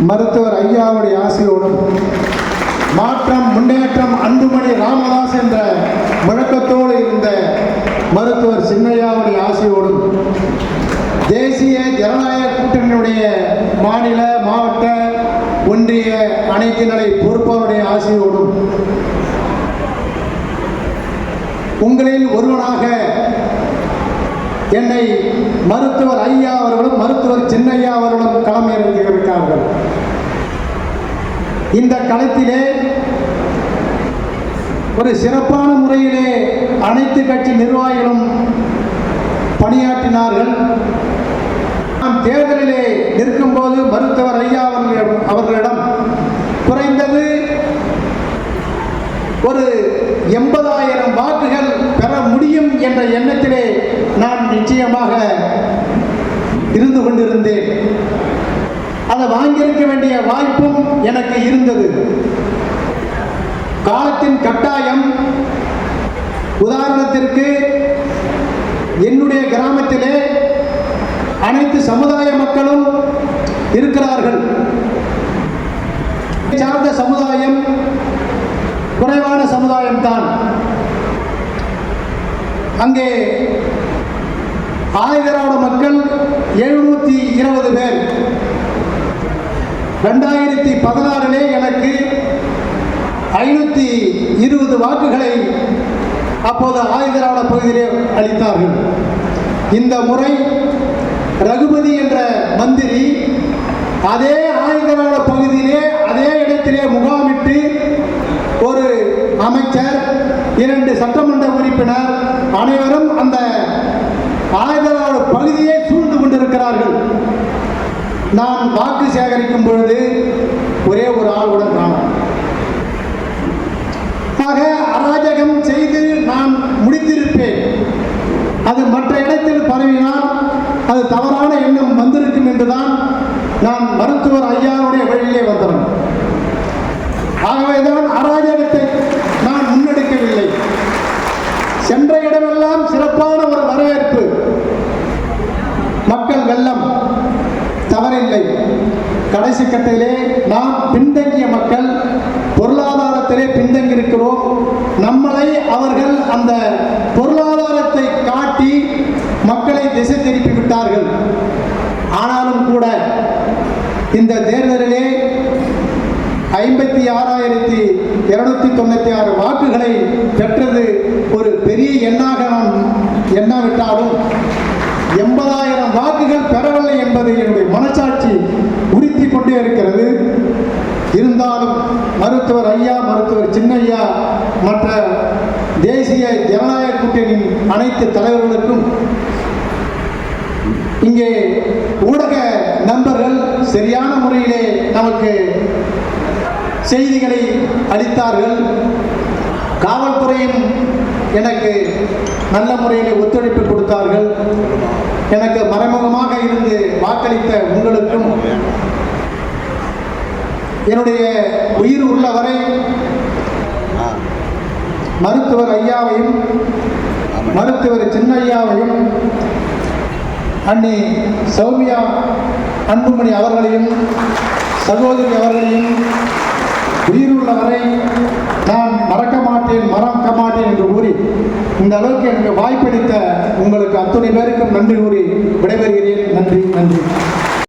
மருத்துவர் ஐயாவுடைய ஆசையோடும் மாற்றம் முன்னேற்றம் அன்புமணி ராமதாஸ் என்ற முழக்கத்தோடு இருந்த மருத்துவர் சின்னையாவுடைய ஆசையோடும் தேசிய ஜனநாயக கூட்டணியுடைய மாநில மாவட்ட ஒன்றிய அனைத்து நிலை பொறுப்பாளருடைய ஆசையோடும் உங்களில் ஒருவனாக என்னை மருத்துவர் ஐயா அவர்களும் மருத்துவர் சின்னையா அவர்களும் களமிறங்கியிருக்கிறார்கள். இந்த களத்திலே ஒரு சிறப்பான முறையிலே அனைத்து கட்சி நிர்வாகிகளும் பணியாற்றினார்கள். நாம் தேர்தலிலே நிற்கும்போது மருத்துவர் ஐயா அவர்களிடம் குறைந்தது ஒரு 80,000 வாக்குகள் பெற முடியும் என்ற எண்ணத்திலே நான் நிச்சயமாக இருந்து கொண்டிருந்தேன். அதை வாங்கியிருக்க வேண்டிய வாய்ப்பும் எனக்கு இருந்தது. காலத்தின் கட்டாயம், உதாரணத்திற்கு என்னுடைய கிராமத்திலே அனைத்து சமுதாய மக்களும் இருக்கிறார்கள். சார்ந்த சமுதாயம் குறைவான சமுதாயம்தான். அங்கே ஆதிதிராவிட மக்கள் 720 பேர். 2016 எனக்கு 520 வாக்குகளை அப்போது ஆதிதிராவிட பகுதியிலே அளித்தார்கள். இந்த முறை ரகுபதி என்ற மந்திரி அதே ஆதிதிராவிட பகுதியிலே அதே இடத்திலே முகாமிட்டு ஒரு அமைச்சர், 2 சட்டமன்ற உறுப்பினர் அனைவரும் அந்த ஆதிதிராவிட பகுதியை சூழ்ந்து கொண்டிருக்கிறார்கள். நான் வாக்கு சேகரிக்கும் பொழுது ஒரே ஒரு ஆளுடன் காணோம். ஆக அராஜகம் செய்து நான் முடித்திருப்பேன். அது மற்ற இடத்தில் பரவினால் அது தவறான எண்ணம் வந்திருக்கும் என்றுதான் நான் மருத்துவர் ஐயாவுடைய வழியிலே வந்தவன். ஆகவேதான் அராஜகத்தை நான் முன்னெடுக்கவில்லை. சென்ற இடமெல்லாம் சிறப்பான ஒரு வரவேற்பு, மக்கள் வெள்ளம், தவறில்லை. கடைசி கட்டத்திலே நாம் பின்தங்கிய மக்கள், பொருளாதாரத்திலே பின்தங்கியிருக்கிறோம். நம்மளை அவர்கள் அந்த பொருளாதாரத்தை காட்டி மக்களை திசை திருப்பி விட்டார்கள். ஆனாலும் கூட இந்த தேர்தலிலே 56,296 வாக்குகளை பெற்றது ஒரு பெரிய எண்ணாக நாம் எண்ணாவிட்டாலும் 80,000 வாக்குகள் பெறவில்லை என்பது என்னுடைய மனசாட்சி உறுத்தி கொண்டே இருக்கிறது. இருந்தாலும் மருத்துவர் ஐயா, மருத்துவர் சின்னையா, மற்ற தேசிய ஜனநாயக கூட்டணியின் அனைத்து தலைவர்களுக்கும், இங்கே ஊடக நண்பர்கள் சரியான முறையிலே நமக்கு செய்திகளை அளித்தார்கள். காவல்துறையும் எனக்கு நல்ல முறையில் ஒத்துழைப்பு கொடுத்தார்கள். எனக்கு மறைமுகமாக இருந்து வாக்களித்த உங்களுக்கும், என்னுடைய உயிர் உள்ளவரை மருத்துவர் ஐயாவையும் மருத்துவர் சின்னையாவையும் அண்ணி சௌமியா அன்புமணி அவர்களையும் சகோதரி அவர்களையும் உயிருள்ளவரை நான் மறக்க மாட்டேன் என்று கூறி, இந்த அளவுக்கு எனக்கு வாய்ப்பளித்த உங்களுக்கு அத்துணை பேருக்கும் நன்றி கூறி விடைபெறுகிறேன். நன்றி.